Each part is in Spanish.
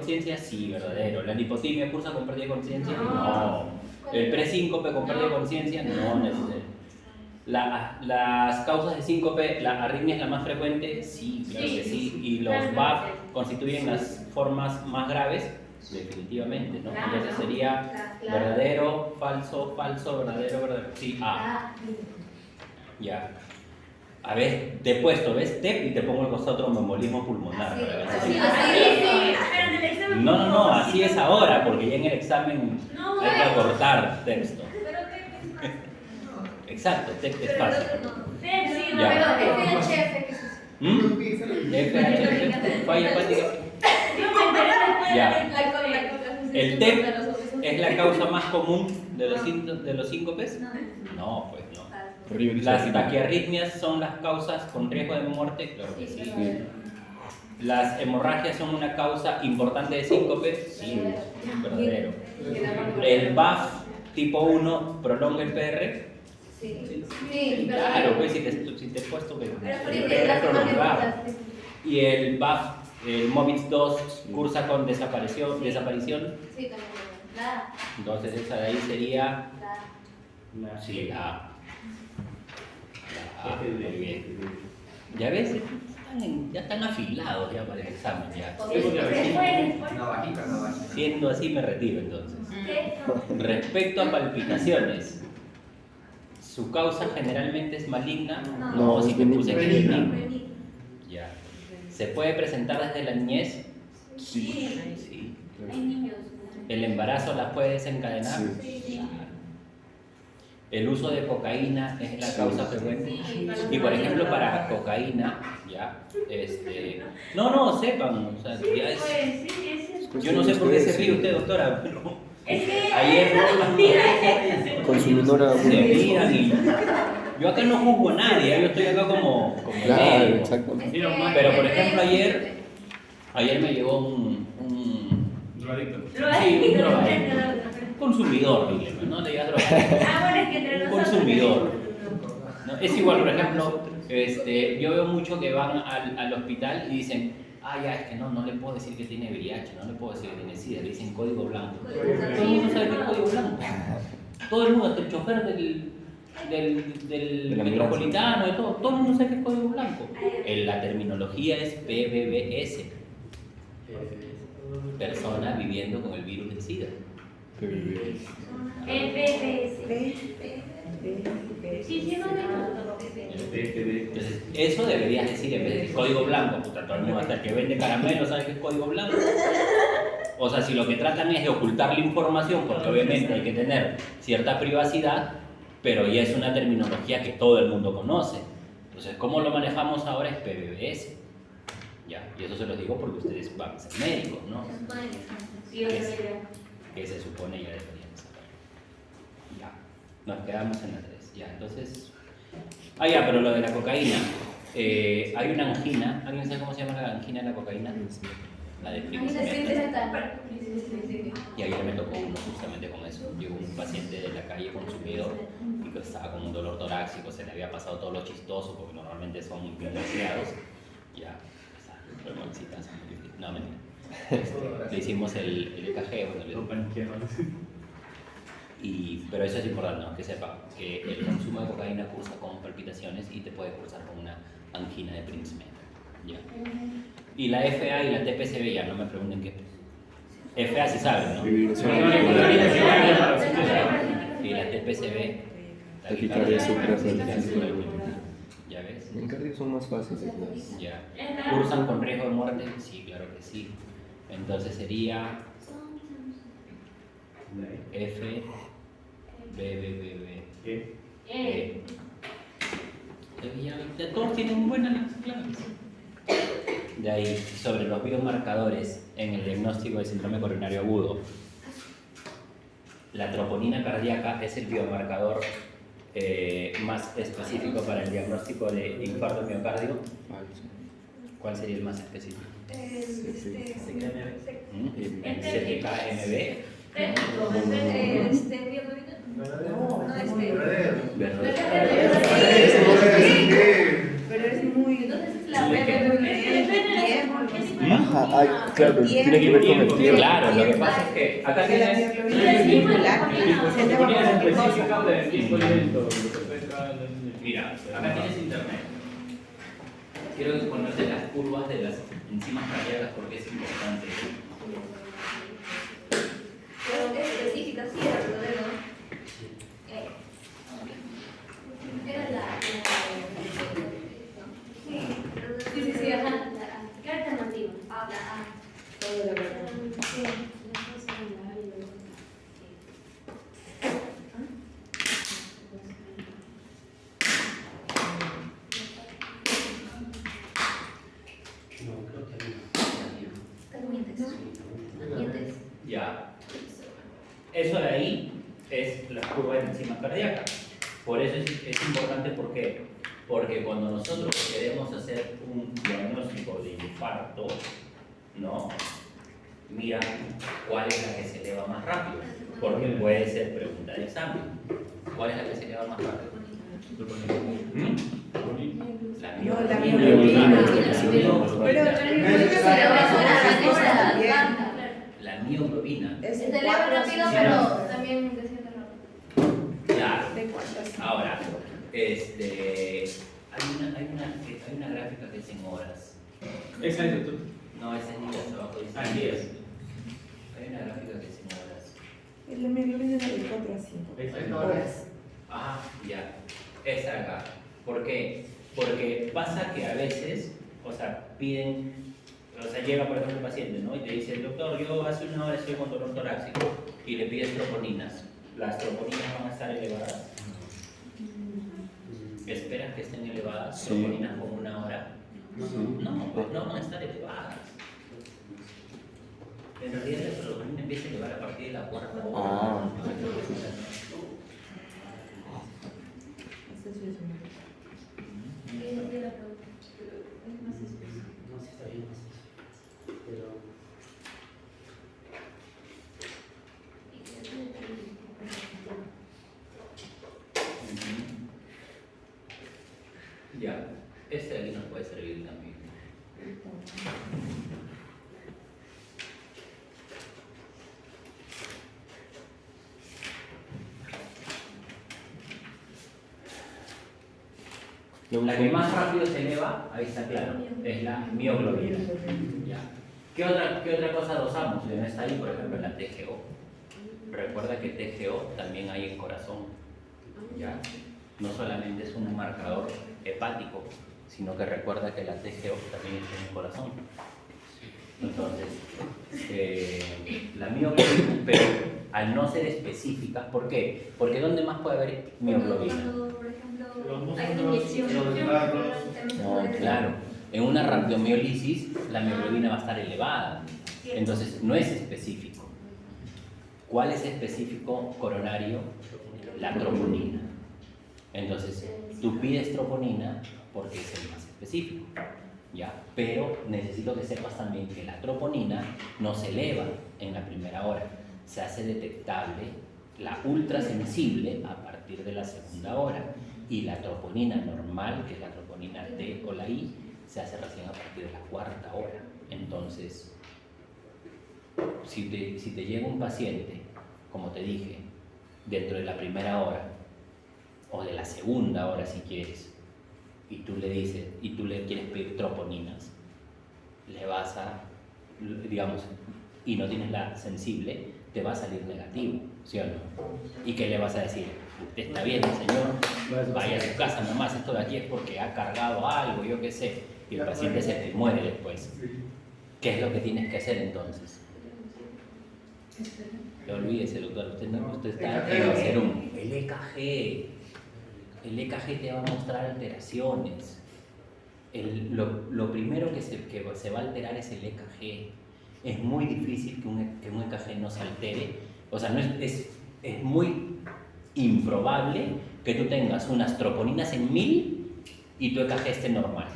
conciencia? Sí, verdadero. ¿La lipotimia cursa con pérdida de conciencia? No. ¿El presíncope con pérdida de conciencia? No necesario. ¿Las causas de síncope, la arritmia es la más frecuente? Sí, claro que sí. ¿Y los BAF constituyen las formas más graves? Definitivamente, ¿no? Entonces sería verdadero, falso, falso, verdadero, verdadero. Sí, A. Ya. A ver, te he puesto, ¿ves? TEP y te pongo al costado tromboembolismo pulmonar. No, así es ahora, porque ya en el examen hay que acortar texto. Exacto, TEP es fácil. FHF, falla hepática. Ya. ¿El TEP es la causa más común de los síncopes? No, pues no. ¿Las taquiarritmias son las causas con riesgo de muerte? Claro que sí. ¿Las hemorragias son una causa importante de síncope? Sí, verdadero. ¿El BAF tipo 1 prolonga el PR? Sí. Claro, pues si te he puesto que el PR prolongado. ¿Y el BAF, el MOVIX 2, cursa con desaparición? Sí, también. Entonces esa de ahí sería... Sí, la A. Muy bien. ¿Ya ves? Ya están afilados ya para el examen. Ya. Siendo así me retiro entonces. Respecto a palpitaciones, ¿su causa generalmente es maligna? No, si te puse que es benigna. Ya. ¿Se puede presentar desde la niñez? Sí. Hay niños. ¿El embarazo las puede desencadenar? Sí. ¿El uso de cocaína es la causa frecuente? Y por ejemplo para cocaína, ya, no, sepan, o sea, ya es... Yo no sé por qué se ríe usted, doctora, pero ayer consumidora se miran y... Yo acá no juzgo a nadie, yo estoy acá como claro, médico. exactamente. Pero por ejemplo ayer me llegó un drogadicto. Sí, un drogadicto. Consumidor, dile, ¿no? Le digas drogadicto. Un consumidor. ¿No? Es igual, por ejemplo, yo veo mucho que van al hospital y dicen, ya, es que no le puedo decir que tiene VIH, no le puedo decir que tiene SIDA, le dicen código blanco. Todo el mundo sabe que es código blanco. Todo el mundo, hasta el chofer del metropolitano y todo el mundo sabe que es código blanco. La terminología es PBBS. Persona viviendo con el virus del SIDA. Entonces, eso deberías decir en vez de código blanco. Puta, todo el mundo, hasta el que vende caramelo sabe que es código blanco. O sea, si lo que tratan es de ocultar la información, porque obviamente hay que tener cierta privacidad, pero ya es una terminología que todo el mundo conoce. Entonces, ¿cómo lo manejamos ahora? Es PBBS. Ya, y eso se los digo porque ustedes van a ser médicos, ¿no? Que se supone ya deberían saber. Ya, nos quedamos en la 3. Ya, entonces... ya, pero lo de la cocaína. Hay una angina. ¿Alguien sabe cómo se llama la angina de la cocaína? La de Prince. Y ayer me tocó uno justamente con eso. Llegó un paciente de la calle consumidor y que estaba con un dolor torácico, se le había pasado todo lo chistoso porque normalmente son influenciados. Ya, no, mentira. Le hicimos el EKG, pero eso es importante, ¿no? Que sepa que el consumo de cocaína cursa con palpitaciones y te puede cursar con una angina de Prinzmeyer. ¿Ya? Y la FA y la TPCB, ya no me pregunten qué. FA sí saben, ¿no? Y la TPCB, taquicardia suprarrenal. ¿Ya ves? En cardio son más fáciles. Ya. ¿Cursan con riesgo de muerte? Sí, claro que sí. Entonces sería F, B. Ya todos tienen buenas las claves. De ahí, sobre los biomarcadores en el diagnóstico de síndrome coronario agudo. La troponina cardíaca es el biomarcador más específico para el diagnóstico de infarto miocardio. ¿Cuál sería el más específico? CTKMB. Pero es muy... Entonces es la Ajá, ay, claro, tiene que ver con el tiempo. Claro, lo que pasa es que acá Porque la tienes... mioglobina es vinculante. Se te va Ponías a cualquier cosa. específica del tiempo lento, lo que fue cada... Mira, acá tienes internet. Quiero exponerte las curvas de las enzimas cardíacas porque es importante. Pero es específica, sí, era verdadero. Era sí, ajá. ¿Qué alternativa? La A. Todo lo verdad. Sí. Ya. Eso de ahí es la curva de enzimas cardíacas. Por eso es importante, ¿por qué? Porque cuando nosotros queremos hacer un diagnóstico de infarto, ¿no? Mira cuál es la que se eleva más rápido, porque puede ser pregunta de examen. ¿Cuál es la que se eleva más rápido? La No, la mioglobina. mioglobina. Pero la mioglobina se le va a también. La mioglobina. Es Se de eleva 4 rápido, sí, pero no. también desciende rápido. Claro. ¿De cuántas? Ahora, hay una gráfica que es en horas. Esa es tú. No, esa es en días abajo. Dice Ah, en días. Hay una gráfica que es en horas. La mioglobina es de 4 a 5 Esa es horas. Ah, ya. Esa acá. ¿Por qué? Porque pasa que a veces, o sea, piden, o sea, llega por ejemplo un paciente, ¿no? Y te dice, doctor, yo hace una hora estoy con dolor torácico y le pides troponinas. ¿Las troponinas van a estar elevadas? ¿Esperas que estén elevadas Sí. troponinas con una hora? Sí. No, pues no van a estar elevadas. En realidad la troponina empieza a elevar a partir de la cuarta hora. Ah. Eso sí es una. No sé si está bien, no sé. Pero Ya, este de aquí nos puede servir también. La que más rápido se eleva, ahí está claro, es la mioglobina. Ya. ¿Qué otra cosa dosamos? No está ahí, por ejemplo, la TGO. Recuerda que TGO también hay en corazón. ¿Ya? No solamente es un marcador hepático, sino que recuerda que la TGO también está en el corazón. Entonces, la mioglobina, pero al no ser específica, ¿por qué? Porque ¿dónde más puede haber mioglobina? Cuando, por ejemplo, Los hay músculos, inyección, los brazos. también se No, puede- claro. En una radiomiólisis la mioglobina va a estar elevada. Entonces, no es específico. ¿Cuál es específico coronario? La troponina. Entonces, tú pides troponina porque es el más específico, ¿ya? Pero necesito que sepas también que la troponina no se eleva en la primera hora. Se hace detectable la ultrasensible a partir de la segunda hora. Y la troponina normal, que es la troponina T o la I, se hace recién a partir de la cuarta hora. Entonces, si te llega un paciente, como te dije, dentro de la primera hora, o de la segunda hora si quieres, y tú le dices, y tú le quieres pedir troponinas, le vas a, digamos, y no tienes la sensible, te va a salir negativo, ¿sí o no? ¿Y qué le vas a decir? Está bien, señor, vaya a su casa nomás, esto de aquí es porque ha cargado algo, yo qué sé, y el paciente se te muere después. ¿Qué es lo que tienes que hacer entonces? No olvídese, doctor, usted está en hacer el EKG. El EKG te va a mostrar alteraciones. Lo primero que se va a alterar es el EKG. Es muy difícil que un EKG no se altere. O sea, es muy improbable que tú tengas unas troponinas en 1000 y tu EKG esté normal.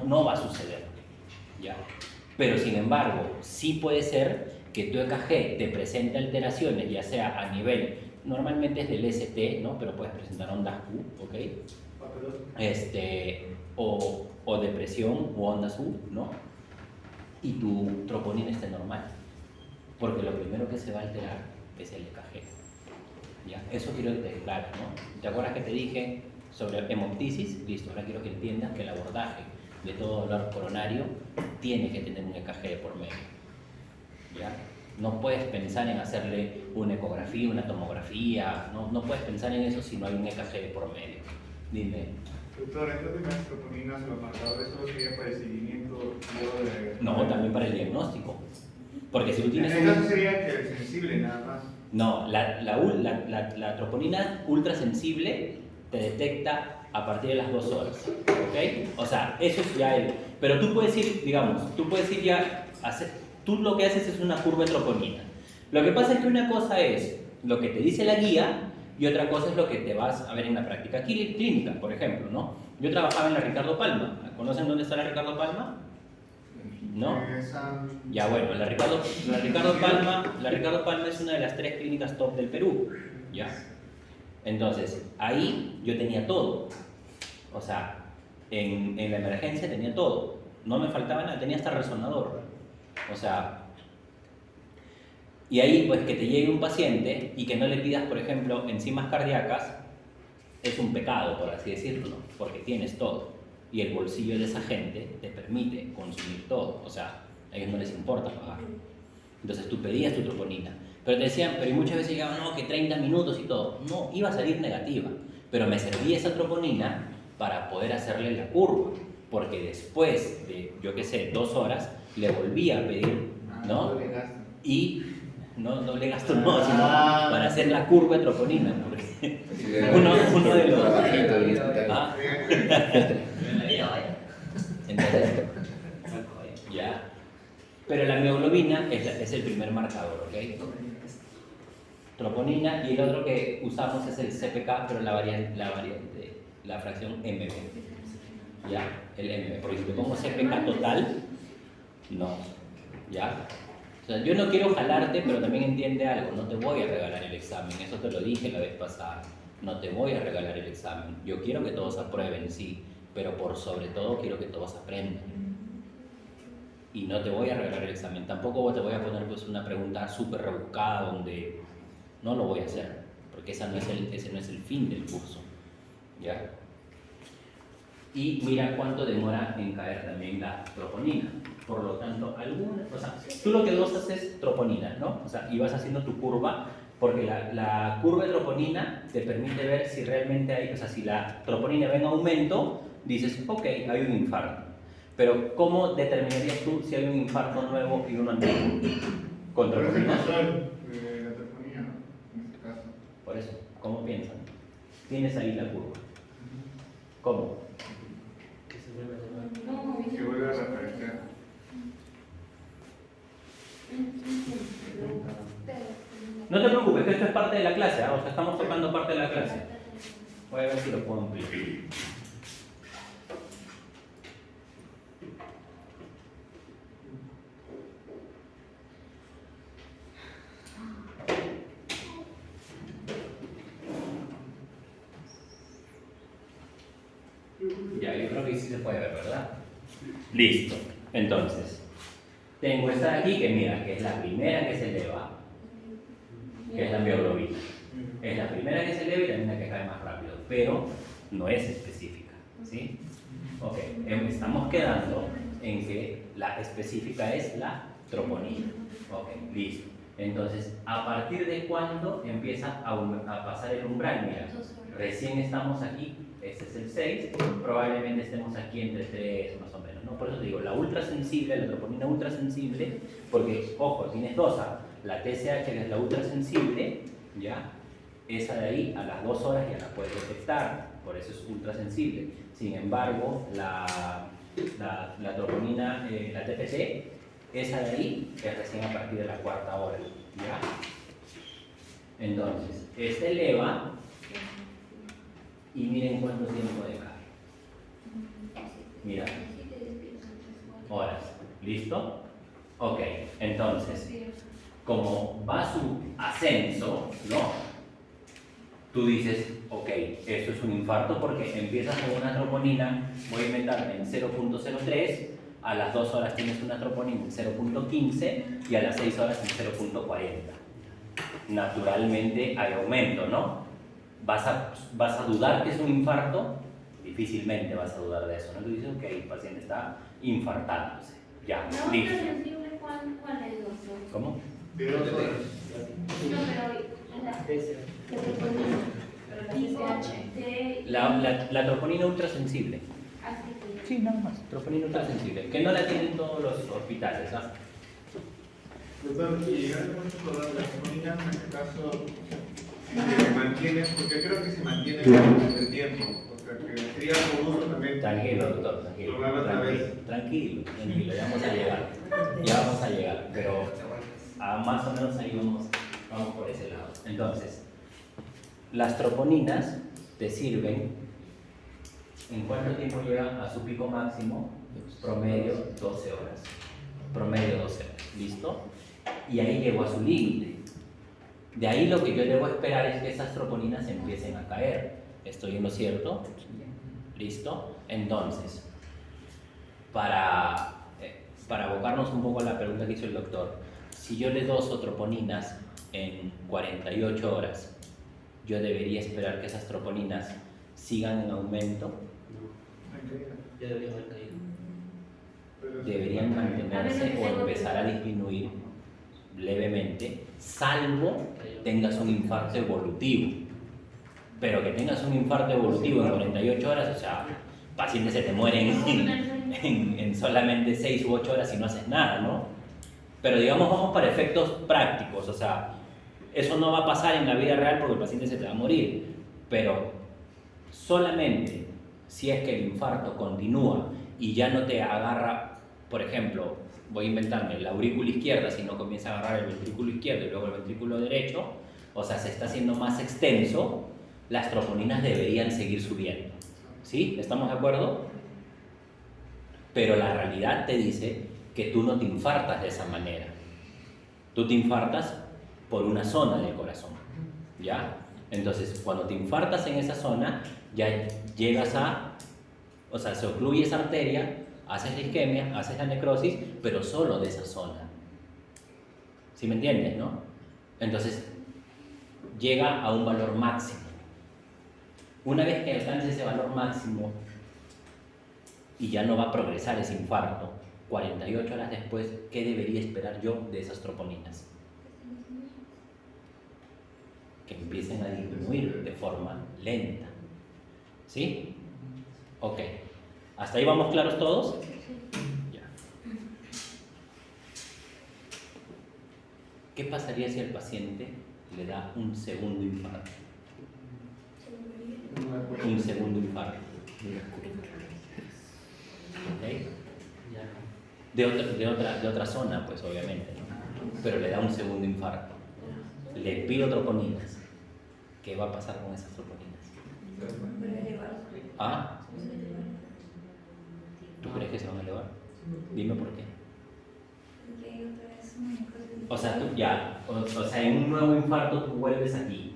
No va a suceder, ¿ya? Pero sin embargo, sí puede ser que tu EKG te presente alteraciones, ya sea a nivel, normalmente es del ST, ¿no? Pero puedes presentar ondas Q, ¿ok? O depresión o ondas U, ¿no? y tu troponina esté normal. Porque lo primero que se va a alterar es el EKG. ¿Ya? Eso quiero que te claro, ¿no? ¿Te acuerdas que te dije sobre hemoptisis? Listo, ahora quiero que entiendas que el abordaje de todo dolor coronario tiene que tener un EKG de por medio. ¿Ya? No puedes pensar en hacerle una ecografía, una tomografía, no puedes pensar en eso si no hay un EKG de por medio. Dime. Doctor, entonces las troponinas, los marcadores, solo sería para el seguimiento luego de... No, también para el diagnóstico. Porque si tú En tienes este caso sería que el sensible nada más. No, la troponina ultrasensible te detecta a partir de las 2 horas, ¿ok? O sea, eso es ya el... Pero tú puedes ir, digamos, tú puedes ir ya... Tú lo que haces es una curva de troponina. Lo que pasa es que una cosa es lo que te dice la guía y otra cosa es lo que te vas a ver en la práctica clínica, por ejemplo, ¿no? Yo trabajaba en la Ricardo Palma. ¿Conocen dónde está la Ricardo Palma? ¿No? Ya bueno, la Ricardo Palma es una de las 3 clínicas top del Perú, ¿ya? Entonces, ahí yo tenía todo. O sea, en la emergencia tenía todo. No me faltaba nada, tenía hasta resonador. O sea, y ahí pues que te llegue un paciente y que no le pidas, por ejemplo, enzimas cardíacas, es un pecado, por así decirlo, ¿no? Porque tienes todo. Y el bolsillo de esa gente te permite consumir todo. O sea, a ellos no les importa pagar. Entonces tú pedías tu troponina. Pero te decían, pero muchas veces llegaban, no, que 30 minutos y todo. No, iba a salir negativa. Pero me servía esa troponina para poder hacerle la curva. Porque después de, yo qué sé, 2 horas, le volví a pedir, ¿no? Y no le gasto, no, sino para hacer la curva de troponina. Porque uno de los... ¿Ah? Entonces, ya. Pero la mioglobina es el primer marcador, ¿ok? Troponina, y el otro que usamos es el CPK, pero la fracción MB. Ya, el MB. Porque si te pongo CPK total, no. ¿Ya? O sea, yo no quiero jalarte, pero también entiende algo. No te voy a regalar el examen. Eso te lo dije la vez pasada. No te voy a regalar el examen. Yo quiero que todos aprueben, sí. Pero por sobre todo quiero que todos aprendan. Y no te voy a regalar el examen. Tampoco te voy a poner pues, una pregunta súper rebuscada donde no lo voy a hacer. Porque ese no es el fin del curso. ¿Ya? Y mira cuánto demora en caer también la troponina. Por lo tanto, tú lo que dosas es troponina, ¿no? O sea, y vas haciendo tu curva, porque la curva de troponina te permite ver si realmente hay, o sea, si la troponina va en aumento, dices, ok, hay un infarto. Pero, ¿cómo determinarías tú si hay un infarto nuevo y uno antiguo? ¿Con troponina? La troponina, ¿no? En este caso. Por eso, ¿cómo piensan? Tienes ahí la curva. ¿Cómo? Que vuelve a reaparecer. No te preocupes, que esto es parte de la clase, ¿eh? O sea, estamos tocando parte de la clase. Voy a ver si lo puedo ampliar. Ya, yo creo que sí se puede ver, ¿verdad? Listo. Entonces, tengo esta de aquí que mira, que es la primera que se eleva, que es la mioglobina. Es la primera que se eleva y también la que cae más rápido, pero no es específica, ¿sí? Ok, estamos quedando en que la específica es la troponina. Ok, listo. Entonces, ¿a partir de cuándo empieza a pasar el umbral? Mira, recién estamos aquí, este es el 6, probablemente estemos aquí entre 3 más o menos, ¿no? Por eso te digo, la ultrasensible, la troponina ultrasensible, porque, ojo, tienes dos, la TSH que es la ultrasensible, ¿ya? Esa de ahí a las 2 horas ya la puedes detectar, por eso es ultrasensible. Sin embargo, la troponina, la TPT, esa de ahí es recién a partir de la 4ª hora, ¿ya? Entonces, esta eleva y miren cuánto tiempo deja. Mira, horas, ¿listo? Ok, entonces, como va su ascenso, ¿no? Tú dices, ok, esto es un infarto porque empiezas con una troponina, voy a inventarme en 0.03, a las 2 horas tienes una troponina en 0.15 y a las 6 horas en 0.40. Naturalmente hay aumento, ¿no? ¿Vas a dudar que es un infarto? Difícilmente vas a dudar de eso, ¿no? Tú dices, ok, el paciente está infartándose. Ya, No, listo. ultrasensible, ¿cuál es, doctor? ¿Cómo? De 2 horas. No, pero la troponina. Tipo de... La troponina ultrasensible. Así que... Sí, nada más. Troponina ultrasensible. Que no la tienen todos los hospitales, ¿ah? Doctor, y hay mucho problema. La troponina en este caso se mantiene, porque creo que se mantiene durante el tiempo. O sea, que sería por uso también. Tranquilo, doctor, tranquilo. Probarlo otra vez. Tranquilo, ya vamos a llegar. Ya vamos a llegar, pero más o menos ahí vamos por ese lado. Entonces, las troponinas te sirven, ¿en cuánto tiempo llegan a su pico máximo? Promedio 12 horas. Promedio 12 horas, ¿listo? Y ahí llegó a su límite. De ahí lo que yo debo esperar es que esas troponinas empiecen a caer. ¿Estoy en lo cierto? ¿Listo? Entonces, para abocarnos un poco a la pregunta que hizo el doctor, si yo le doy troponinas en 48 horas, yo debería esperar que esas troponinas sigan en aumento, Ya debería haber caído. deberían mantenerse o empezar a disminuir levemente, salvo tengas un infarto evolutivo. Pero que tengas un infarto evolutivo en 48 horas, o sea, pacientes se te mueren en solamente 6 u 8 horas si no haces nada, ¿no? Pero digamos, vamos para efectos prácticos, o sea, eso no va a pasar en la vida real porque el paciente se te va a morir, pero solamente si es que el infarto continúa y ya no te agarra, por ejemplo, voy a inventarme, la aurícula izquierda, si no comienza a agarrar el ventrículo izquierdo y luego el ventrículo derecho, o sea, se está haciendo más extenso, las troponinas deberían seguir subiendo. ¿Sí? ¿Estamos de acuerdo? Pero la realidad te dice que tú no te infartas de esa manera. Tú te infartas por una zona del corazón, ¿ya? Entonces, cuando te infartas en esa zona, ya llegas o sea, se ocluye esa arteria, haces la isquemia, haces la necrosis, pero solo de esa zona. ¿Sí me entiendes, no? Entonces, llega a un valor máximo. Una vez que alcance ese valor máximo y ya no va a progresar ese infarto, 48 horas después, ¿qué debería esperar yo de esas troponinas? Que empiecen a disminuir de forma lenta. ¿Sí? Ok. ¿Hasta ahí vamos claros todos? Ya. ¿Qué pasaría si al paciente le da un segundo infarto? Un segundo infarto. ¿Okay? De otra zona, pues obviamente, ¿no? Pero le da un segundo infarto. Le pido troponinas. ¿Qué va a pasar con esas troponinas? ¿Ah? ¿Tú crees que se van a elevar? Dime por qué. O sea, o sea, en un nuevo infarto tú vuelves aquí.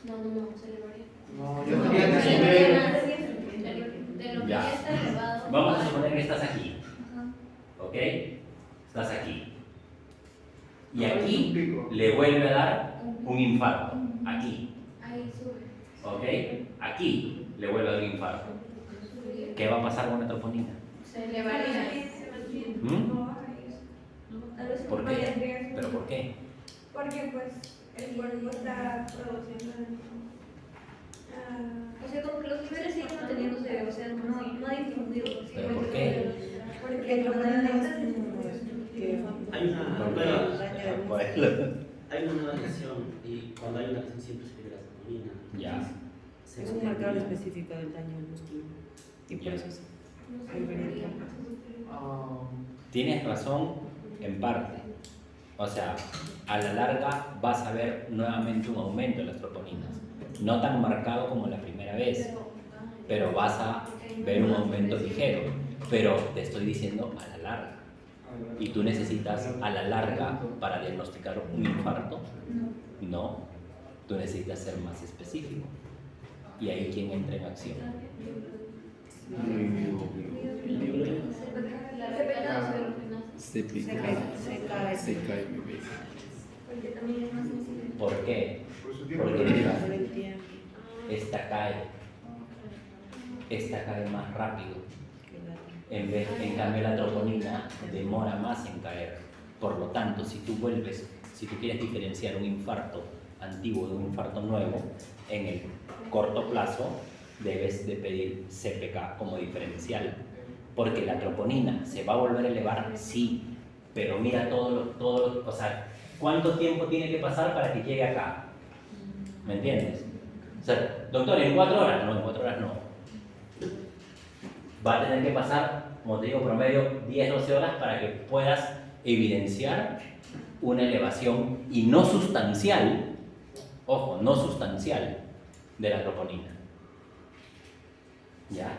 No, se elevaría. No, yo tenía que subir. De lo que Ya. ya está elevado. Vamos a suponer que estás aquí. ¿Ok? Estás aquí. Y aquí le vuelve a dar un infarto. Aquí. Ahí sube. ¿Ok? Aquí le vuelve a dar un infarto. ¿Qué va a pasar con la troponina? Se elevaría. ¿Mm? ¿Por qué? ¿Pero por qué? Porque pues el cuerpo está produciendo O sea, como que los niveles siguen manteniéndose, o sea, no ha disminuido. ¿Pero por qué? porque el hormona Hay una Bueno, nueva lesión y cuando hay una lesión siempre se libera troponina. ya. Es un marcador específico del daño del músculo y por eso es diferente. Tienes razón en parte. O sea, a la larga vas a ver nuevamente un aumento de las troponinas. No tan marcado como la primera vez, pero vas a ver un aumento ligero. Pero te estoy diciendo a la larga. ¿Y tú necesitas a la larga para diagnosticar un infarto? No. Tú necesitas ser más específico. ¿Y ahí quién entra en acción? Se pica, se cae, bebé. Porque también es más sensible. ¿Por qué? Por su tiempo. Porque mira, Por el tiempo esta cae más rápido. que la En cambio la troponina demora más en caer. Por lo tanto, si tú quieres diferenciar un infarto antiguo de un infarto nuevo, en el corto plazo debes de pedir CPK como diferencial. Porque la troponina se va a volver a elevar, sí, pero mira o sea, ¿cuánto tiempo tiene que pasar para que llegue acá? ¿Me entiendes? O sea, doctor, en 4 horas, no, en 4 horas no. Va a tener que pasar, como te digo, promedio 10-12 horas para que puedas evidenciar una elevación y no sustancial, ojo, no sustancial de la troponina. ¿Ya?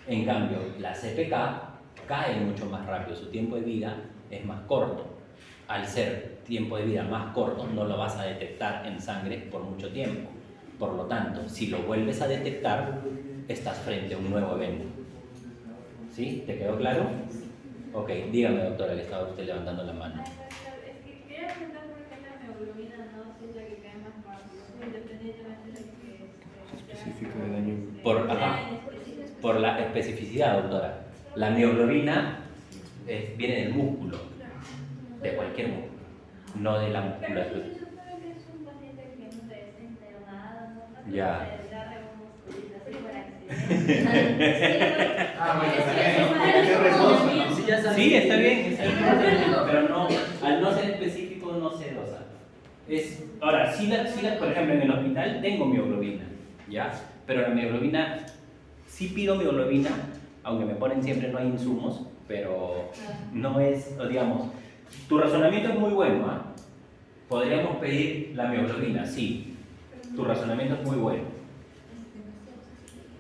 En cambio, la CPK cae mucho más rápido, su tiempo de vida es más corto. Al ser tiempo de vida más corto, no lo vas a detectar en sangre por mucho tiempo. Por lo tanto, si lo vuelves a detectar, estás frente a un nuevo evento. ¿Sí? ¿Te quedó claro? Ok, dígame, doctora, que estaba usted levantando la mano. Es que quería preguntar por qué la hemoglobina no es la que cae más rápido, independientemente de que Específico de daño. Por la especificidad, doctora. La mioglobina viene del músculo, de cualquier músculo, no de la Pero musculatura. si se supone que es un paciente que no es internado, ¿no? Ya. Ah, bueno, también. Qué reposo, ¿no? Sí, ya sabes. Sí, está bien, pero no, al no ser específico no se dosa. Ahora, por ejemplo, en el hospital tengo mioglobina, ¿ya? Pero la mioglobina, sí pido mioglobina, aunque me ponen siempre no hay insumos, pero no es, digamos, tu razonamiento es muy bueno, ¿ah? Podríamos pedir la mioglobina, sí, tu razonamiento es muy bueno.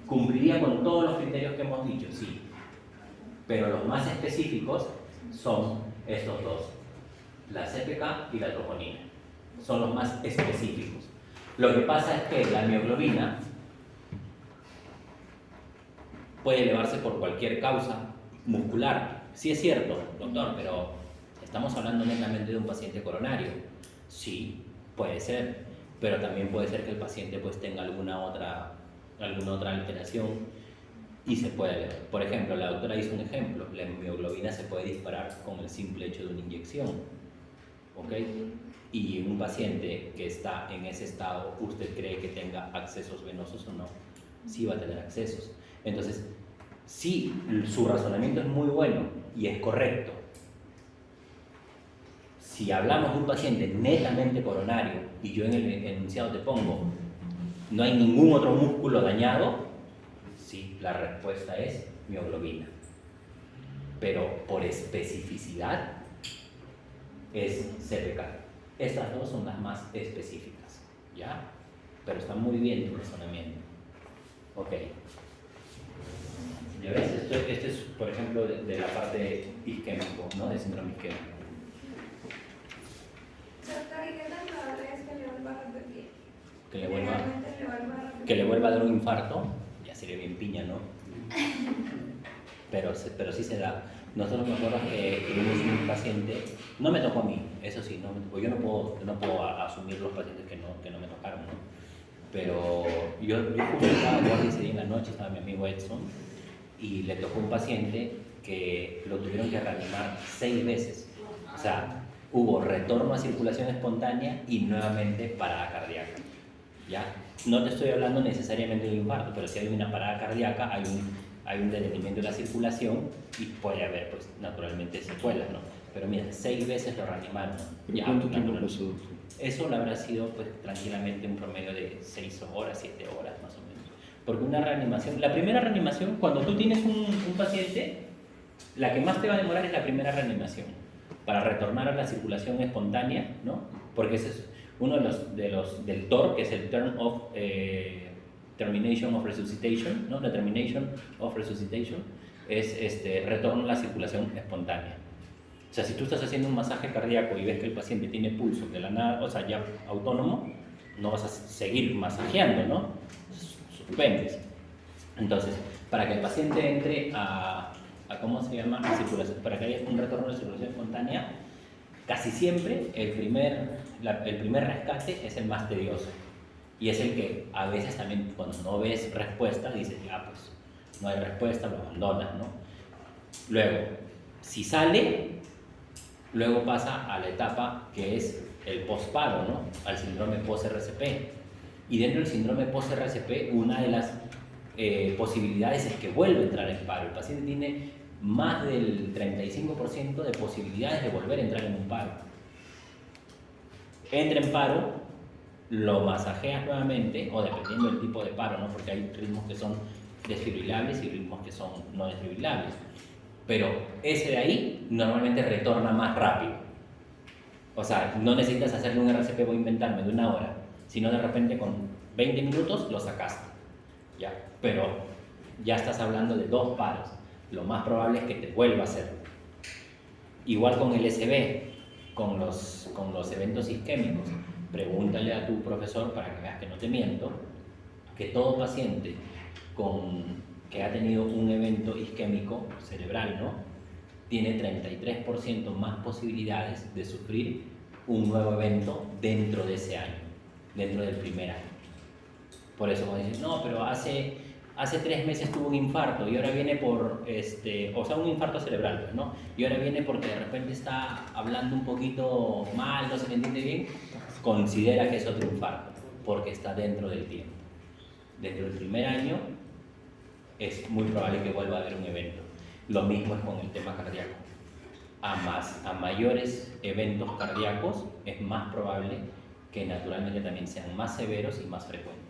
Cumpliría con todos los criterios que hemos dicho, sí. Pero los más específicos son estos dos, la CPK y la troponina. Son los más específicos. Lo que pasa es que la mioglobina puede elevarse por cualquier causa muscular. Sí es cierto, doctor, pero estamos hablando netamente de un paciente coronario. Sí, puede ser, pero también puede ser que el paciente pues tenga alguna otra alteración y se puede elevar. Por ejemplo, la doctora hizo un ejemplo, la mioglobina se puede disparar con el simple hecho de una inyección, ¿ok? Y un paciente que está en ese estado, ¿usted cree que tenga accesos venosos o no? Sí va a tener accesos. Entonces, sí, su razonamiento es muy bueno y es correcto. Si hablamos de un paciente netamente coronario y yo en el enunciado te pongo no hay ningún otro músculo dañado, sí, la respuesta es mioglobina. Pero por especificidad es CPK. Estas dos son las más específicas, ¿ya? Pero está muy bien tu razonamiento. Ok. ¿Ya ves? Este es, por ejemplo, de la parte isquémico, ¿no? De síndrome isquémico. Doctor, ¿y qué tan probable es que le vuelva a repetir? Que le vuelva a dar un infarto, ya sería bien piña, ¿no? Pero sí se da. Nosotros me acuerdo que tuvimos un paciente, no me tocó a mí, eso sí, pues yo no puedo asumir los pacientes que no me tocaron, ¿no? Pero yo justo estaba guardia ese día en la noche, estaba mi amigo Edson, y le tocó un paciente que lo tuvieron que reanimar 6 veces. O sea, hubo retorno a circulación espontánea y nuevamente parada cardíaca. ¿Ya? No te estoy hablando necesariamente de un infarto, pero si hay una parada cardíaca, hay un detenimiento de la circulación y puede haber, pues, naturalmente secuelas, ¿no? Pero mira, 6 veces lo reanimaron. ¿Pero cuánto tiempo pasó? Eso le habrá sido, pues, tranquilamente un promedio de 6 horas, 7 horas más o menos. Porque una reanimación, la primera reanimación, cuando tú tienes un paciente, la que más te va a demorar es la primera reanimación, para retornar a la circulación espontánea, ¿no? Porque ese es uno del TOR, que es el Termination of Resuscitation, ¿no? La Termination of Resuscitation es retorno a la circulación espontánea. O sea, si tú estás haciendo un masaje cardíaco y ves que el paciente tiene pulso de la nada, o sea, ya autónomo, no vas a seguir masajeando, ¿no? Suspendes. Entonces, para que el paciente entre a ¿cómo se llama? A circulación, para que haya un retorno de circulación espontánea, casi siempre el primer rescate es el más tedioso. Y es el que a veces también cuando no ves respuesta dices, ya pues no hay respuesta, lo abandonas, ¿no? Luego, si sale, luego pasa a la etapa que es el posparo, ¿no? Al síndrome post-RCP. Y dentro del síndrome post-RCP, una de las posibilidades es que vuelva a entrar en paro. El paciente tiene más del 35% de posibilidades de volver a entrar en un paro. Entra en paro, lo masajeas nuevamente, o dependiendo del tipo de paro, ¿no? Porque hay ritmos que son desfibrilables y ritmos que son no desfibrilables. Pero ese de ahí normalmente retorna más rápido. O sea, no necesitas hacerle un RCP, voy a inventarme, de 1 hora, sino de repente con 20 minutos lo sacaste. ¿Ya? Pero ya estás hablando de 2 paros. Lo más probable es que te vuelva a hacer. Igual con el SB, con los eventos isquémicos. Pregúntale a tu profesor, para que veas que no te miento, que todo paciente que ha tenido un evento isquémico cerebral, ¿no? Tiene 33% más posibilidades de sufrir un nuevo evento dentro de ese año, dentro del primer año. Por eso cuando dicen, no, pero hace 3 meses tuvo un infarto y ahora viene por, o sea, un infarto cerebral, pues, ¿no? Y ahora viene porque de repente está hablando un poquito mal, no se le entiende bien, considera que es otro infarto, porque está dentro del tiempo. Dentro del primer año es muy probable que vuelva a haber un evento. Lo mismo es con el tema cardíaco. A mayores eventos cardíacos es más probable que naturalmente también sean más severos y más frecuentes.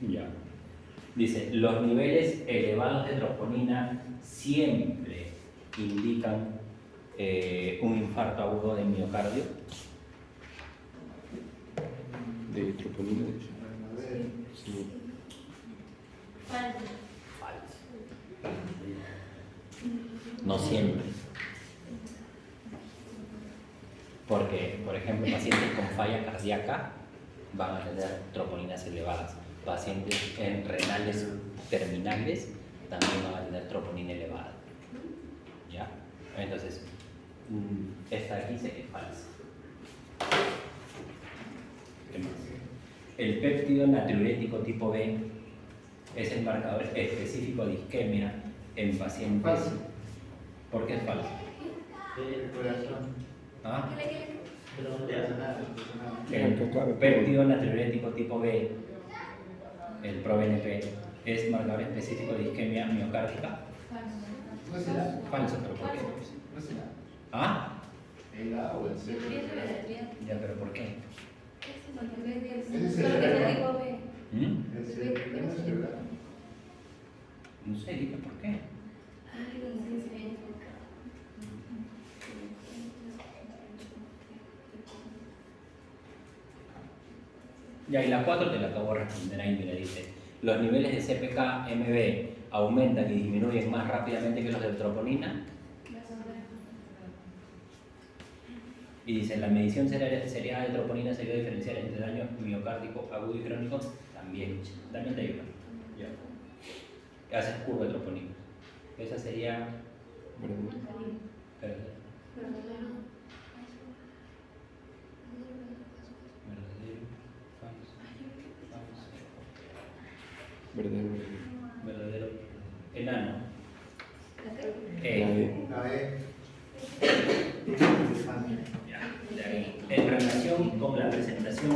Ya. Dice, los niveles elevados de troponina siempre indican un infarto agudo de miocardio. De troponina. Sí. Falso. No siempre. Porque, por ejemplo, pacientes con falla cardíaca van a tener troponinas elevadas. Pacientes en renales terminales también van a tener troponina elevada. ¿Ya? Entonces, esta aquí se es falsa. ¿Qué más? El péptido natriurético tipo B es el marcador específico de isquemia en pacientes. Falso. ¿Por qué es falso? El corazón. ¿Ah? Pero no te hace nada. El péptido natriurético tipo B, el ProBNP, es marcador específico de isquemia miocárdica. ¿No será? Falso, pero ¿por qué? ¿No será? ¿Ah? ¿El A o el C? Ya, pero ¿por qué? Ese es cerebral. ¿Mm? El cerebral. No sé, dime por qué. Ya, y la 4 te la acabo de responder ahí, mira, dice, los niveles de CPK-MB aumentan y disminuyen más rápidamente que los de troponina. Y dice, la medición seriada de troponina se dio diferencial entre daño miocárdico agudo y crónico, también te ayuda. Ya. Haces curva de troponina. Esa sería... Verdadero. Verdadero. Enano. La E. Ya, de ahí. En relación con la presentación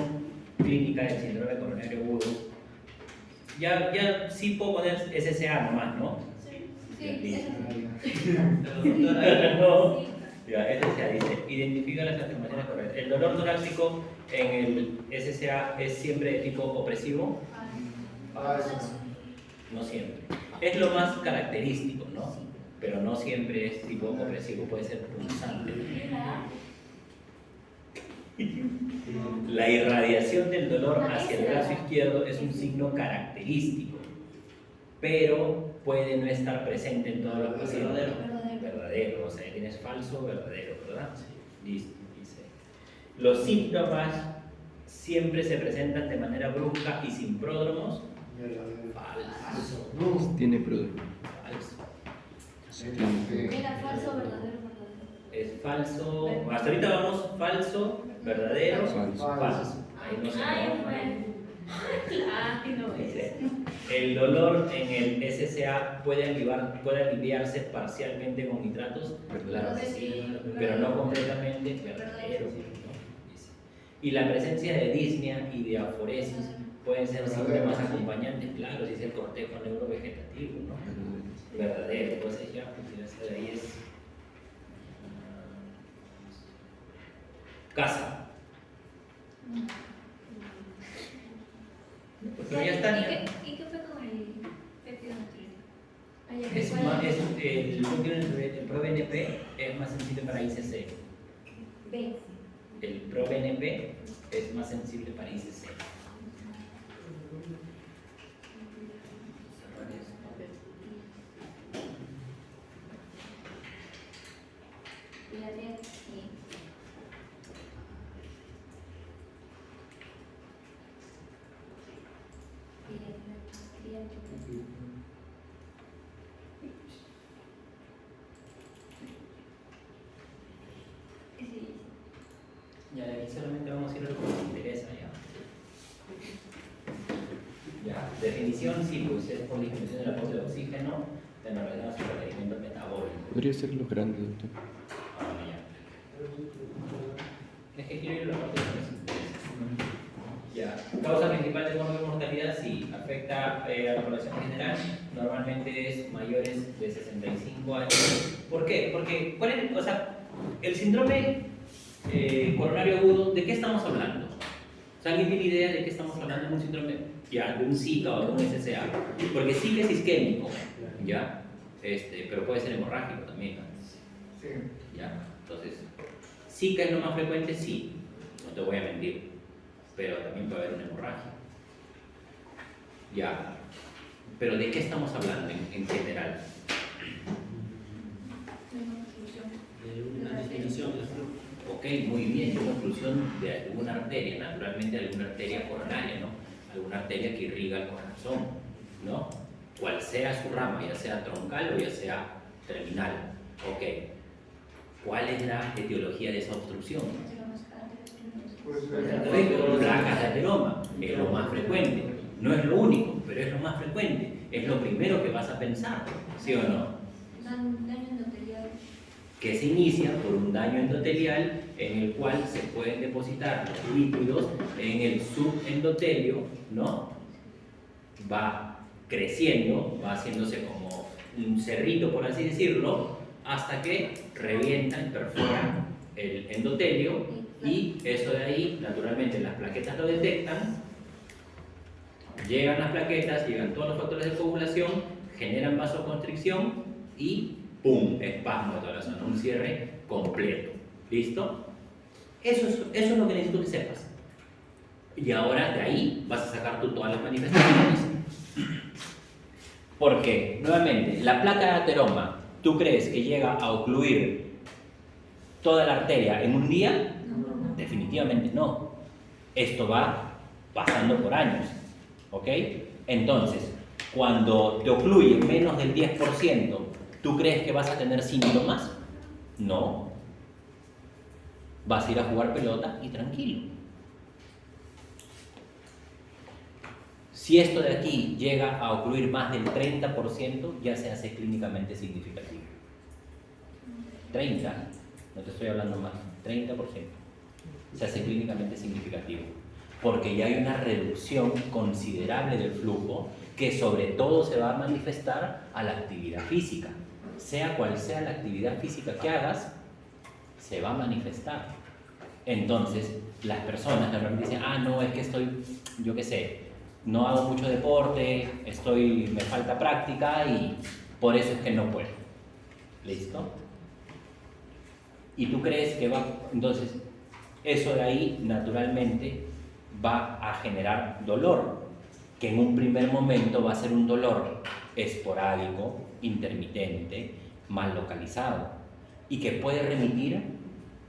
clínica del síndrome coronario agudo, ya sí puedo poner SSA nomás, ¿no? Sí. No. Ya, SSA dice, identifica las transformaciones correctas. El dolor torácico en el SSA es siempre de tipo opresivo. No siempre. Es lo más característico, ¿no? Pero no siempre es tipo opresivo, puede ser punzante. La irradiación del dolor hacia el brazo izquierdo es un signo característico, pero puede no estar presente en todos los pacientes. Verdadero, o sea, tienes falso, verdadero, ¿verdad? Listo, dice. Los síntomas siempre se presentan de manera brusca y sin pródromos. Falso. Tiene problema. Falso. Era falso, verdadero, verdadero. Es falso. Hasta ahorita vamos falso, verdadero, falso. Ahí no se dice, el dolor en el SSA puede aliviarse parcialmente con nitratos. Claro que sí, pero no completamente. Verdadero. ¿No? Dice. Y la presencia de disnea y de aforesis pueden ser síntomas acompañantes. Claro, si es el cortejo neurovegetativo, ¿no? Verdadero. Entonces ya, pues de ahí es casa. Pero ya está. ¿Y qué fue con el péptido nutriente? El ProBNP es más sensible para ICC. B. El ProBNP es más sensible para ICC. Y la D. Sí. Ya, de aquí solamente vamos a ir a lo que nos interesa ya. Ya, definición, sí, pues es por disminución del aporte de oxígeno en relación a su requerimiento metabólico. Podría ser los grandes, doctor. Ah, ya. Es que quiero ir a la parte de los intereses. Ya, causa principal de mortalidad, sí, afecta a la población general, normalmente es mayores de 65 años. ¿Por qué? Porque, ¿cuál es? O sea, el síndrome coronario agudo, ¿de qué estamos hablando? O sea, ¿alguien tiene idea de qué estamos hablando en un síndrome, ya, de un Zika o de un SSA? Porque sí que es isquémico, ¿ya? Pero puede ser hemorrágico también, ¿no? Sí. ¿Ya? Entonces, Zika es lo más frecuente, sí, no te voy a mentir, pero también puede haber una hemorragia. Ya, pero ¿de qué estamos hablando en general? De una disminución del flujo. Ok, muy bien, una oclusión de alguna arteria, naturalmente alguna arteria coronaria, ¿no? Alguna arteria que irriga el corazón, ¿no? Cual sea su rama, ya sea troncal o ya sea terminal. Ok, ¿cuál es la etiología de esa obstrucción? Pues, Perfecto, placas de ateroma, es lo más frecuente. No es lo único, pero es lo más frecuente. Es lo primero que vas a pensar, ¿sí o no? Daño endotelial. Que se inicia por un daño endotelial en el cual se pueden depositar los líquidos en el subendotelio, ¿no? Va creciendo, va haciéndose como un cerrito, por así decirlo, hasta que revienta y perfora el endotelio, y eso de ahí, naturalmente, las plaquetas lo detectan, llegan las plaquetas, llegan todos los factores de coagulación, generan vasoconstricción y ¡pum! Espasmo de toda la zona, un cierre completo. ¿Listo? Eso es lo que necesito que sepas. Y ahora de ahí vas a sacar tú todas las manifestaciones. Porque, nuevamente, la placa de ateroma, ¿tú crees que llega a ocluir toda la arteria en un día? No. Definitivamente no. Esto va pasando por años. ¿Ok? Entonces, cuando te ocluye menos del 10%, ¿tú crees que vas a tener síntomas? No. Vas a ir a jugar pelota y tranquilo. Si esto de aquí llega a ocluir más del 30%, ya se hace clínicamente significativo. 30%, no te estoy hablando más, 30%. Se hace clínicamente significativo. Porque ya hay una reducción considerable del flujo que sobre todo se va a manifestar a la actividad física. Sea cual sea la actividad física que hagas, se va a manifestar. Entonces, las personas normalmente dicen, no, es que estoy, yo qué sé, no hago mucho deporte, me falta práctica y por eso es que no puedo. ¿Listo? Y tú crees que va, entonces, eso de ahí naturalmente va a generar dolor, que en un primer momento va a ser un dolor esporádico, intermitente, mal localizado, y que puede remitir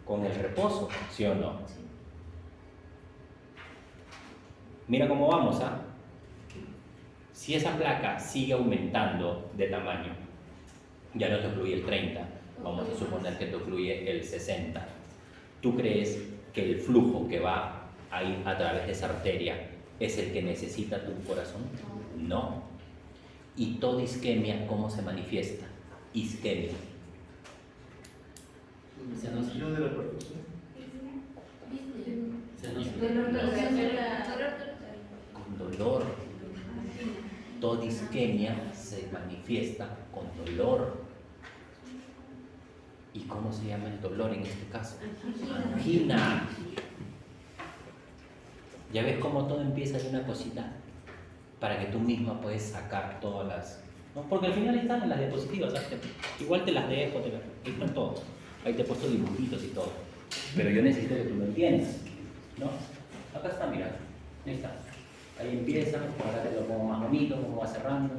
con el reposo, ¿sí o no? Mira cómo vamos, ¿ah? Si esa placa sigue aumentando de tamaño, ya no te ocluye el 30, vamos a suponer que te ocluye el 60, ¿tú crees que el flujo que va ahí a través de esa arteria es el que necesita tu corazón? No. ¿Y toda isquemia cómo se manifiesta? Isquemia. Yo de la percusión. Con dolor. Toda isquemia se manifiesta con dolor. ¿Y cómo se llama el dolor en este caso? Angina. Ya ves cómo todo empieza de una cosita para que tú misma puedes sacar todas las... ¿no? Porque al final están en las diapositivas, ¿sabes? Igual te las dejo, ahí están todos. Ahí te he puesto dibujitos y todo. Pero yo necesito que tú lo entiendas, ¿no? Acá está, mira. Ahí está. Ahí empieza, ahora te lo pongo más bonito, cómo va cerrando,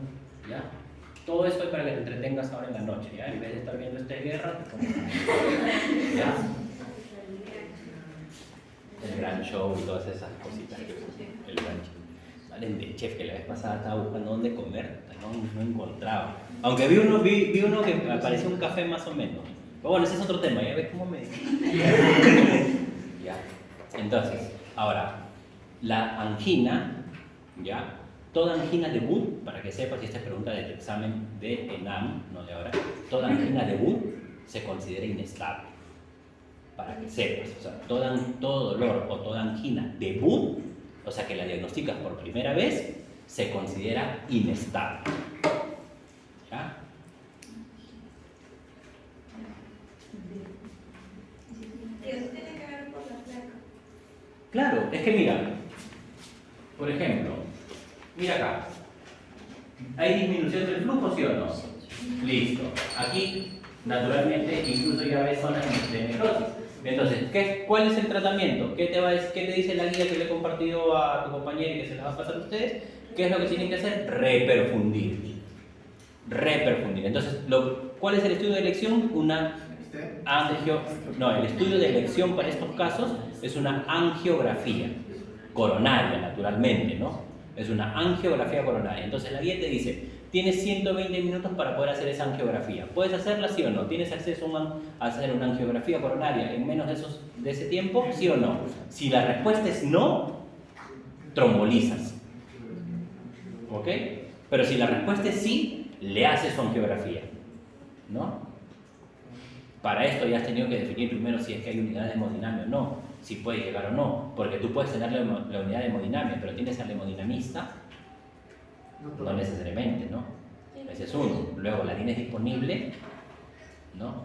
¿ya? Todo eso es para que te entretengas ahora en la noche, ¿ya? En vez de estar viendo esta guerra, te pones... ¿ya? El gran show y todas esas cositas. El gran show. Vale, el chef que la vez pasada estaba buscando dónde comer, no encontraba. Aunque vi uno que parecía un café más o menos. Pero bueno, ese es otro tema, ya ves cómo me... ya. Entonces, ahora, la angina, ¿ya? Toda angina debut, para que sepas, y esta es pregunta del examen de ENAM, no de ahora, toda angina debut se considera inestable. Para que sepas, o sea, todo dolor o toda angina debut, o sea que la diagnosticas por primera vez, se considera inestable. ¿Ya? Eso tiene que ver con la placa. Claro, es que mira, por ejemplo, mira acá, ¿hay disminución del flujo, sí o no? Listo, aquí naturalmente incluso ya ves zonas de necrosis. Entonces, ¿cuál es el tratamiento? ¿Qué te dice la guía que le he compartido a tu compañero y que se la va a pasar a ustedes? ¿Qué es lo que tienen que hacer? Reperfundir. Entonces, ¿cuál es el estudio de elección? El estudio de elección para estos casos es una angiografía coronaria, naturalmente, ¿no? Es una angiografía coronaria. Entonces, la guía te dice, tienes 120 minutos para poder hacer esa angiografía. ¿Puedes hacerla, sí o no? ¿Tienes acceso a hacer una angiografía coronaria en menos de ese tiempo, sí o no? Si la respuesta es no, trombolizas. ¿Ok? Pero si la respuesta es sí, le haces su angiografía, ¿no? Para esto ya has tenido que definir primero si es que hay unidad de hemodinamia o no, si puede llegar o no, porque tú puedes tener la unidad de hemodinamia, pero tienes al hemodinamista, no necesariamente, ¿no? Ese es uno. Luego, la tienes disponible, ¿no?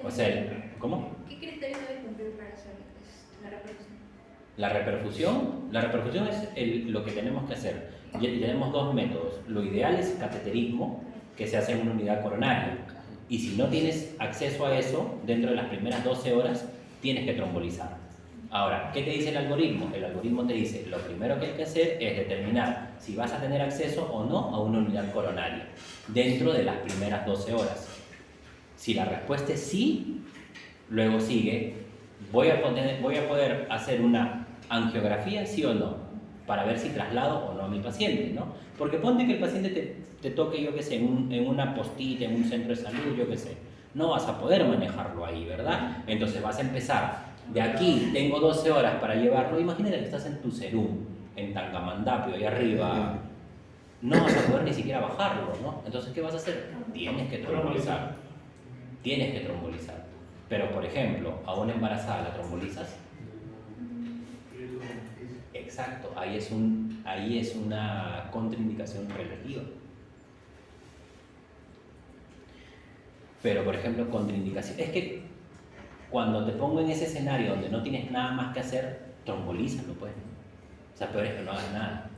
O sea, ¿cómo? ¿Qué criterios debe cumplir para hacer la repercusión? La repercusión es lo que tenemos que hacer. Y tenemos dos métodos. Lo ideal es cateterismo, que se hace en una unidad coronaria. Y si no tienes acceso a eso, dentro de las primeras 12 horas, tienes que trombolizar. Ahora, ¿qué te dice el algoritmo? El algoritmo te dice, lo primero que hay que hacer es determinar si vas a tener acceso o no a una unidad coronaria, dentro de las primeras 12 horas. Si la respuesta es sí, luego sigue, voy a poder hacer una angiografía, sí o no, para ver si traslado o no a mi paciente, ¿no? Porque ponte que el paciente te toque, yo qué sé, en una postita, en un centro de salud, yo qué sé. No vas a poder manejarlo ahí, ¿verdad? Entonces vas a empezar, de aquí tengo 12 horas para llevarlo. Imagínate que estás en Tucerum, en Tangamandapio, ahí arriba. No vas a poder ni siquiera bajarlo, ¿no? Entonces, ¿qué vas a hacer? Tienes que trombolizar. Pero, por ejemplo, a una embarazada la trombolizas. Exacto, ahí es una contraindicación relativa. Pero, por ejemplo, contraindicación. Es que cuando te pongo en ese escenario donde no tienes nada más que hacer, trombolízalo, pues. O sea, peor es que no hagas nada.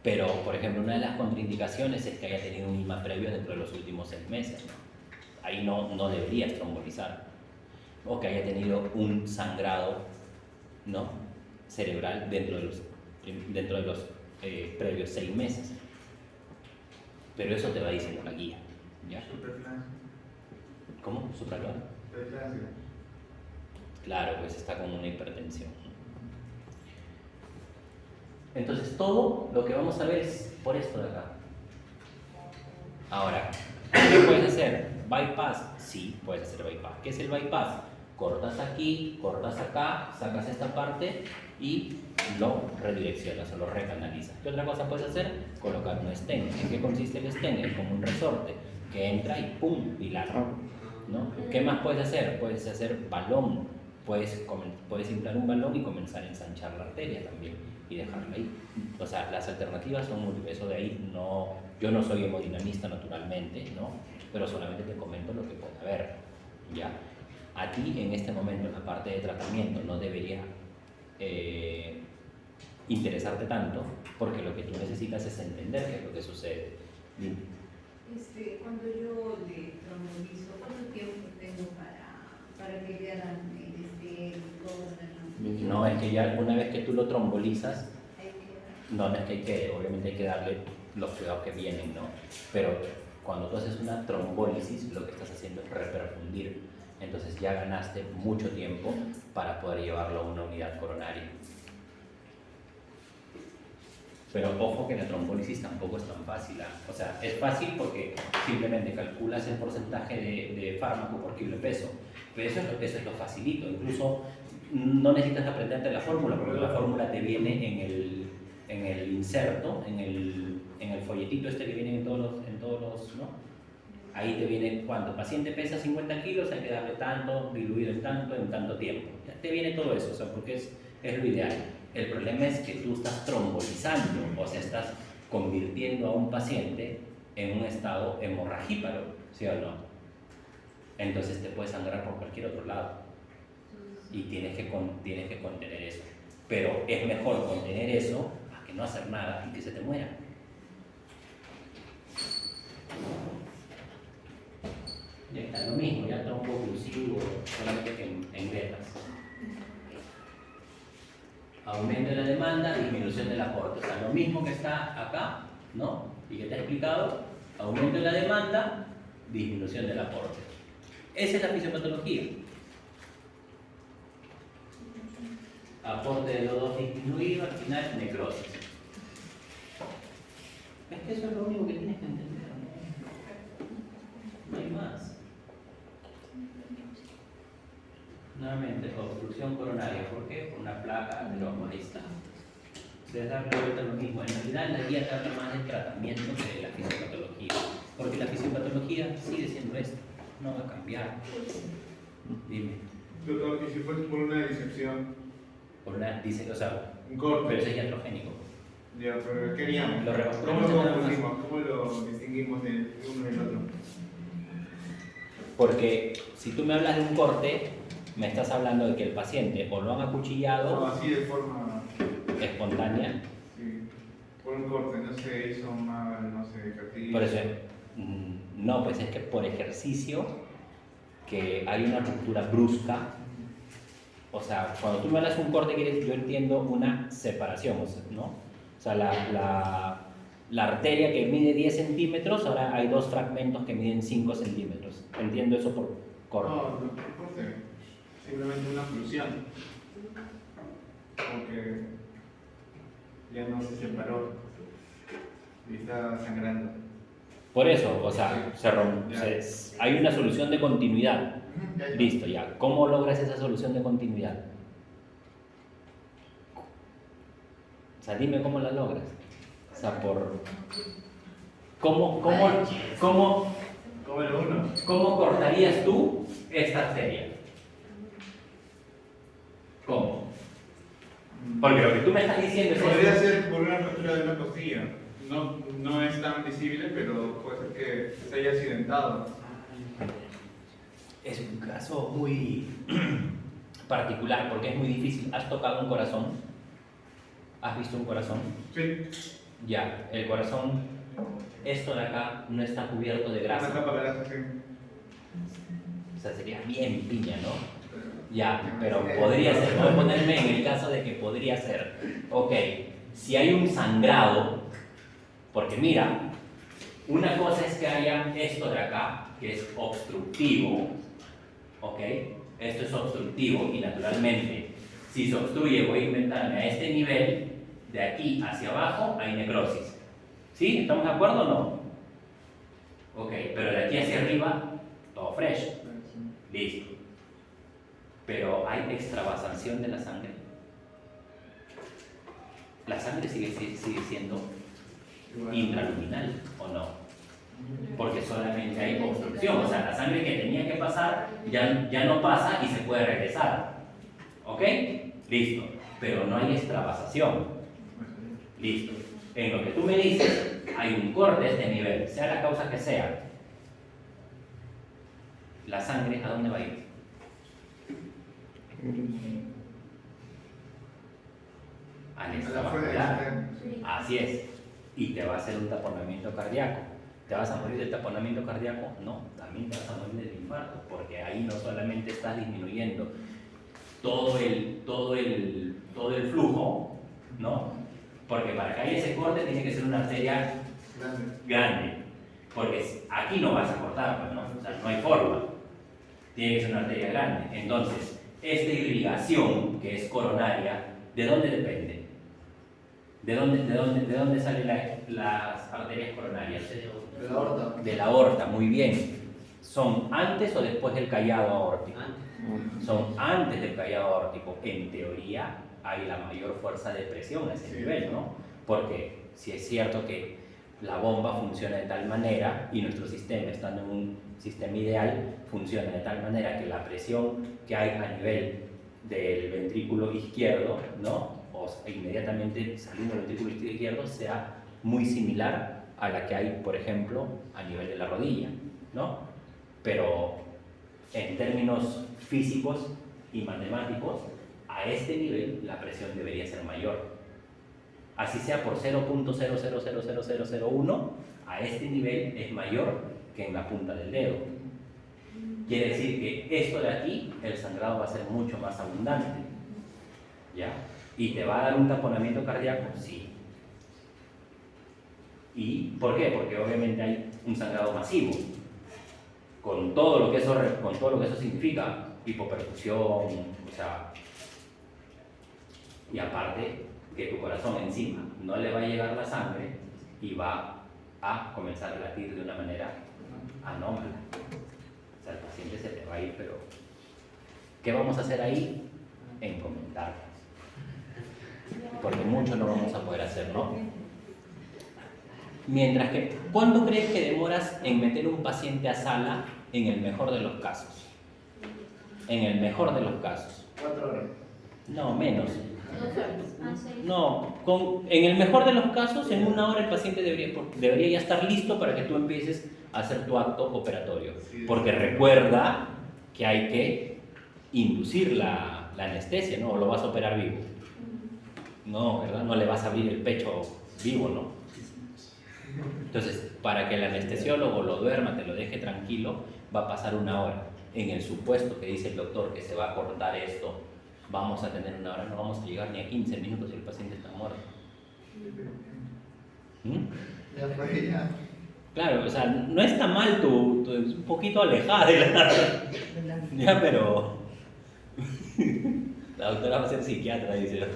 Pero, por ejemplo, una de las contraindicaciones es que haya tenido un IMA previo dentro de los últimos 6 meses, ¿no? Ahí no deberías trombolizar. o que haya tenido un sangrado, ¿no?, cerebral dentro de los previos 6 meses. Pero eso te va diciendo la guía, ¿ya? Superclasia. ¿Cómo? ¿Supraclaro? Superclasia. Claro, pues está con una hipertensión. Entonces todo lo que vamos a ver es por esto de acá. Ahora, ¿qué puedes hacer? ¿Bypass? Sí, puedes hacer bypass. ¿Qué es el bypass? Cortas aquí, cortas acá, sacas esta parte y lo redireccionas o lo recanalizas. ¿Qué otra cosa puedes hacer? Colocar un stent. ¿En qué consiste el stent? Es como un resorte que entra y ¡pum!, dilata, ¿no? ¿Qué más puedes hacer? Puedes hacer balón. Puedes inflar un balón y comenzar a ensanchar la arteria también y dejarla ahí. O sea, las alternativas son múltiples. Eso de ahí no, yo no soy hemodinamista naturalmente, ¿no?, pero solamente te comento lo que puede haber, ¿ya? A ti en este momento, en la parte de tratamiento, no debería interesarte tanto, porque lo que tú necesitas es entender qué es lo que sucede. Dime. Cuando yo le trombolizo, ¿cuánto tiempo tengo para que le hagan todo? No, es que ya una vez que tú lo trombolizas, no es que hay que, obviamente hay que darle los cuidados que vienen, ¿no? Pero cuando tú haces una trombólisis, lo que estás haciendo es reperfundir. Entonces ya ganaste mucho tiempo para poder llevarlo a una unidad coronaria. Pero ojo que la trombólisis tampoco es tan fácil, ¿eh? O sea, es fácil porque simplemente calculas el porcentaje de fármaco por kilo de peso. Pero eso es lo facilito. Incluso no necesitas aprenderte la fórmula, porque la fórmula te viene en el inserto, en el folletito este que viene en todos los, ¿no? Ahí te viene cuánto. Paciente pesa 50 kilos, hay que darle tanto, diluido en tanto tiempo. Ya te viene todo eso, o sea, porque es lo ideal. El problema es que tú estás trombolizando, o sea, estás convirtiendo a un paciente en un estado hemorragíparo, ¿sí o no? Entonces te puedes sangrar por cualquier otro lado y tienes que contener eso. Pero es mejor contener eso a que no hacer nada y que se te muera. Ya está lo mismo, ya tromboclusivo, solamente que en vetas. Aumento de la demanda, disminución del aporte. O sea, lo mismo que está acá, ¿no? Y que te he explicado, aumento de la demanda, disminución del aporte. Esa es la fisiopatología. Aporte de O2 disminuido, al final necrosis. Es que eso es lo único que tienes que entender, ¿no? No hay más. Nuevamente, obstrucción coronaria. ¿Por qué? Por una placa ateroma. Ahí está. Ustedes dan vuelta lo mismo. En realidad, la guía trata más del tratamiento que de la fisiopatología. Porque la fisiopatología sigue siendo esto. No va a cambiar. Dime. Doctor, ¿y si fuese por una disección? Por una, dice, o sea, Un corte. pero eso es iatrogénico. Ya, pero ¿qué haríamos? Lo ¿Cómo revasculamos lo nada más. confundimos? ¿Cómo lo distinguimos de uno del otro? Porque si tú me hablas de un corte, me estás hablando de que el paciente o lo han acuchillado No, así de forma. espontánea. Sí. Por un corte, no se hizo mal, no sé, cartillo. Por eso, no, pues es que por ejercicio, que hay una ruptura brusca. O sea, cuando tú me hablas de un corte, yo entiendo una separación, ¿no? O sea, la arteria que mide 10 centímetros, ahora hay 2 fragmentos que miden 5 centímetros. Entiendo eso por corte. No, por corte. Simplemente una oclusión. Porque ya no se separó y está sangrando. Por eso, o sea, hay una solución de continuidad. Ya. Listo, ya. ¿Cómo logras esa solución de continuidad? O sea, dime cómo la logras. O sea, ¿Cómo cortarías tú esta arteria? ¿Cómo? Porque lo que tú me estás diciendo es Podría esto. ser por una fractura de una costilla. No es tan visible, pero puede ser que se haya accidentado. Es un caso muy particular porque es muy difícil. ¿Has tocado un corazón? ¿Has visto un corazón? Sí. Ya, el corazón, esto de acá no está cubierto de Una grasa. capa de grasa, sí. O sea, sería bien piña, ¿no? Ya, pero podría ser. Voy a ponerme en el caso de que podría ser. Ok, si hay un sangrado, porque mira, una cosa es que haya esto de acá, que es obstructivo, ok, esto es obstructivo y naturalmente, si se obstruye, voy a inventarme a este nivel, de aquí hacia abajo hay necrosis. ¿Sí? ¿Estamos de acuerdo o no? Ok, pero de aquí hacia arriba, todo fresh. Listo. Pero hay extravasación de la sangre. La sangre sigue siendo intraluminal, ¿o no? Porque solamente hay obstrucción. O sea, la sangre que tenía que pasar ya no pasa y se puede regresar. ¿Ok? Listo. Pero no hay extravasación. Listo. En lo que tú me dices, hay un corte de este nivel, sea la causa que sea. ¿La sangre a dónde va a ir? Al extravascular. Así es. Y te va a hacer un taponamiento cardíaco. ¿Te vas a morir del taponamiento cardíaco? No, también te vas a morir del infarto, porque ahí no solamente estás disminuyendo todo el flujo, ¿no? Porque para que haya ese corte tiene que ser una arteria grande. Porque aquí no vas a cortar, pues, ¿no? O sea, no hay forma. Tiene que ser una arteria grande. Entonces, esta irrigación que es coronaria, ¿de dónde depende? ¿De dónde salen las arterias coronarias? De la aorta. De la aorta, muy bien. ¿Son antes o después del callado aórtico? Son antes del callado aórtico. En teoría hay la mayor fuerza de presión a ese nivel, ¿no? Porque si es cierto que la bomba funciona de tal manera y nuestro sistema, estando en un sistema ideal, funciona de tal manera que la presión que hay a nivel del ventrículo izquierdo, ¿no? O inmediatamente saliendo del ventrículo izquierdo sea muy similar a la que hay, por ejemplo, a nivel de la rodilla, ¿no? Pero en términos físicos y matemáticos, a este nivel la presión debería ser mayor. Así sea por 0.000001, a este nivel es mayor que en la punta del dedo. Quiere decir que esto de aquí, el sangrado va a ser mucho más abundante, ¿ya? ¿Y te va a dar un taponamiento cardíaco? Sí. ¿Y por qué? Porque obviamente hay un sangrado masivo, con todo lo que eso significa, hipoperfusión, o sea, y aparte que tu corazón encima no le va a llegar la sangre y va a comenzar a latir de una manera anómala. O sea, el paciente se te va a ir, pero ¿qué vamos a hacer ahí? Encomendar. Porque mucho no vamos a poder hacer, ¿no? Mientras que, ¿cuánto crees que demoras en meter un paciente a sala en el mejor de los casos? En el mejor de los casos. 4 horas. No, menos. 2 horas. No, en el mejor de los casos, en 1 hora el paciente debería ya estar listo para que tú empieces a hacer tu acto operatorio. Porque recuerda que hay que inducir la anestesia, ¿no? O lo vas a operar vivo. No, ¿verdad? No le vas a abrir el pecho vivo, ¿no? Entonces, para que el anestesiólogo lo duerma, te lo deje tranquilo, va a pasar 1 hora. En el supuesto que dice el doctor que se va a cortar esto, vamos a tener 1 hora, no vamos a llegar ni a 15 minutos y el paciente está muerto. Ya fue, ya. Claro, o sea, no está mal es un poquito alejada de la... Ya, pero... La doctora va a ser psiquiatra, dice.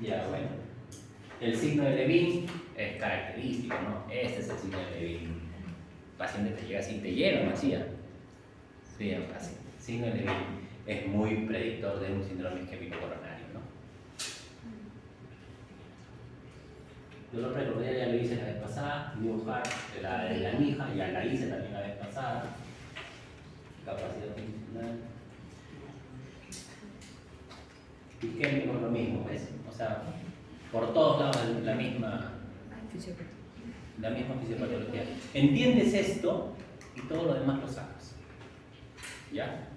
Ya, bueno. El signo de Levin es característico, ¿no? Este es el signo de Levin. El paciente te llega así, te llega, Macía. Sí, el signo de Levin es muy predictor de un síndrome isquémico coronario, ¿no? Yo lo recordé, ya lo hice la vez pasada, dibujar de la mija, ya la hice también la vez pasada. Capacidad funcional. Isquémico es lo mismo, ¿ves? O sea, por todos lados la misma fisiopatología. ¿Entiendes esto? Y todo lo demás lo sacas. ¿Ya?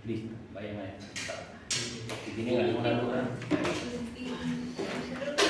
Listo, vayan a descansar. Si tienen alguna duda.